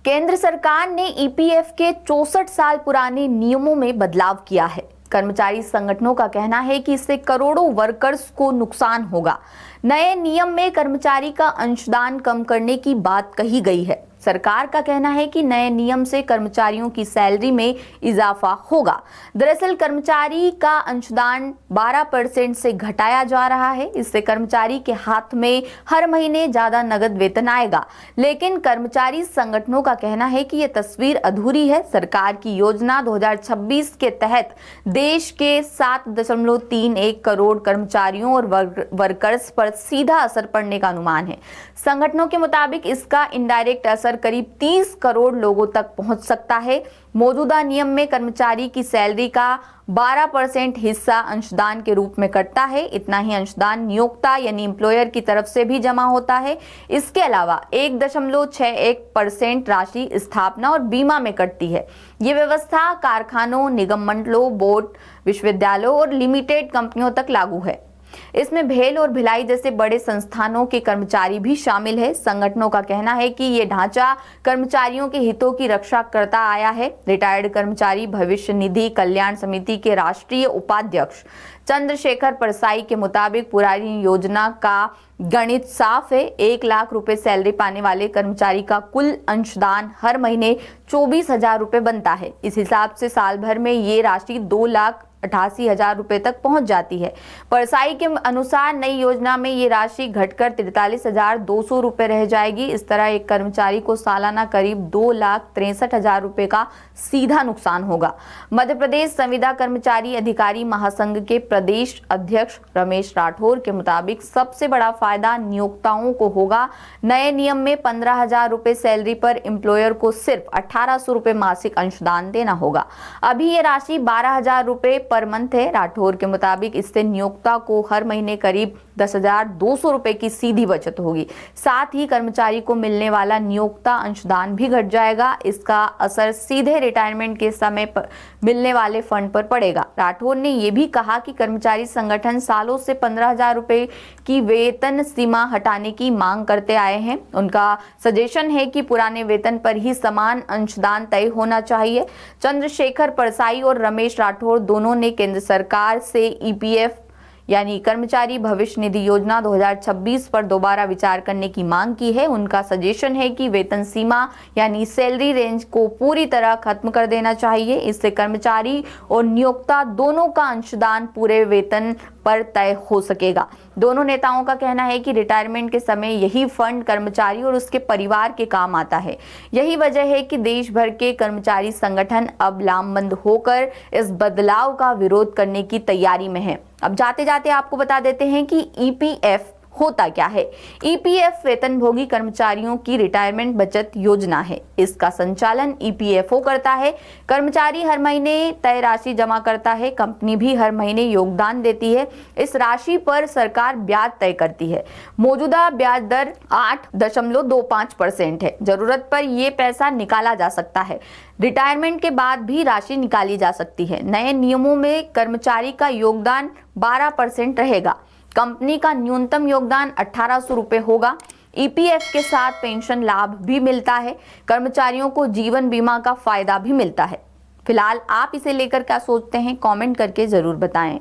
केंद्र सरकार ने ईपीएफ के 64 साल पुराने नियमों में बदलाव किया है। कर्मचारी संगठनों का कहना है कि इससे करोड़ों वर्कर्स को नुकसान होगा। नए नियम में कर्मचारी का अंशदान कम करने की बात कही गई है। सरकार का कहना है कि नए नियम से कर्मचारियों की सैलरी में इजाफा होगा। दरअसल कर्मचारी का अंशदान 12% से घटाया जा रहा है। इससे कर्मचारी के हाथ में हर महीने ज्यादा नगद वेतन आएगा। लेकिन कर्मचारी संगठनों का कहना है कि यह तस्वीर अधूरी है। सरकार की योजना 2026 के तहत देश के 7.31 करोड़ कर्मचारियों और वर्कर्स पर सीधा असर पड़ने का अनुमान है। संगठनों के मुताबिक इसका इनडायरेक्ट असर करीब 30 करोड़ लोगों तक पहुंच सकता है। मौजूदा नियम में कर्मचारी की सैलरी का 12% हिस्सा अंशदान के रूप में कटता है। इतना ही अंशदान नियोक्ता यानी एम्प्लॉयर की तरफ से भी जमा होता है। इसके अलावा 1.61% राशि स्थापना और बीमा में कटती है। ये व्यवस्था कारखानों, निगम मंडलों, बोर्ड, विश्वविद्यालयों और लिमिटेड कंपनियों तक लागू है। इसमें भेल और भिलाई जैसे बड़े संस्थानों के कर्मचारी भी शामिल है। संगठनों का कहना है कि ये ढांचा कर्मचारियों के हितों की रक्षा करता आया है। रिटायर्ड कर्मचारी भविष्य निधि कल्याण समिति के राष्ट्रीय उपाध्यक्ष चंद्रशेखर परसाई के मुताबिक पुरानी योजना का गणित साफ है। 1 लाख रुपए सैलरी पाने वाले कर्मचारी का कुल अंशदान हर महीने 24,000 रुपए बनता है। इस हिसाब से साल भर में ये राशि 2,88,000 रुपए तक पहुंच जाती है। परसाई के अनुसार नई योजना में ये राशि घटकर 43,200 रुपए रह जाएगी। इस तरह एक कर्मचारी को सालाना करीब 2,63,000 रुपए का सीधा नुकसान होगा। मध्य प्रदेश संविदा कर्मचारी अधिकारी महासंघ के प्रदेश अध्यक्ष रमेश राठौर के मुताबिक सबसे बड़ा फायदा नियोक्ताओं को होगा। नए नियम में 15,000 रुपए सैलरी पर एम्प्लॉयर को सिर्फ 1,800 रुपए मासिक अंशदान देना होगा। अभी ये राशि 12,000 रुपए पर मंथ है। राठौर के मुताबिक इससे नियोक्ता को हर महीने करीब 10,200 रुपए की सीधी बचत होगी। साथ ही कर्मचारी को मिलने वाला नियोक्ता अंशदान भी घट जाएगा। इसका असर सीधे रिटायरमेंट के समय पर मिलने वाले फंड पर पड़ेगा। राठौर ने यह भी कहा कि कर्मचारी संगठन सालों से 15,000 रुपए की वेतन सीमा हटाने की मांग करते आए हैं। उनका सजेशन है कि पुराने वेतन पर ही समान अंशदान तय होना चाहिए। चंद्रशेखर परसाई और रमेश राठौर दोनों ने केंद्र सरकार से ईपीएफ यानी कर्मचारी भविष्य निधि योजना 2026 पर दोबारा विचार करने की मांग की है। उनका सजेशन है कि वेतन सीमा यानी सैलरी रेंज को पूरी तरह खत्म कर देना चाहिए। इससे कर्मचारी और नियोक्ता दोनों का अंशदान पूरे वेतन पर तय हो सकेगा। दोनों नेताओं का कहना है कि रिटायरमेंट के समय यही फंड कर्मचारी और उसके परिवार के काम आता है। यही वजह है कि देश भर के कर्मचारी संगठन अब लामबंद होकर इस बदलाव का विरोध करने की तैयारी में है। अब जाते जाते आपको बता देते हैं कि ईपीएफ होता क्या है। ईपीएफ वेतनभोगी कर्मचारियों की रिटायरमेंट बचत योजना है। इसका संचालन ईपीएफओ करता है। कर्मचारी हर महीने तय राशि जमा करता है। कंपनी भी हर महीने योगदान देती है। इस राशि पर सरकार ब्याज तय करती है। मौजूदा ब्याज दर 8.25% है। जरूरत पर यह पैसा निकाला जा सकता है। रिटायरमेंट के बाद भी राशि निकाली जा सकती है। नए नियमों में कर्मचारी का योगदान 12% रहेगा। कंपनी का न्यूनतम योगदान 1,800 रुपए होगा। ईपीएफ के साथ पेंशन लाभ भी मिलता है। कर्मचारियों को जीवन बीमा का फायदा भी मिलता है। फिलहाल आप इसे लेकर क्या सोचते हैं, कमेंट करके जरूर बताएं।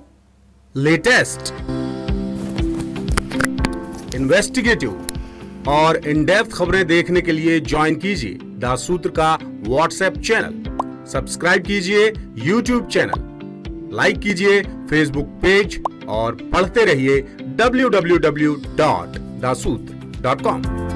लेटेस्ट, इन्वेस्टिगेटिव और इन डेप्थ खबरें देखने के लिए ज्वाइन कीजिए द सूत्र का व्हाट्सएप चैनल, सब्सक्राइब कीजिए यूट्यूब चैनल, लाइक कीजिए फेसबुक पेज और पढ़ते रहिए www.daसूत्र.com।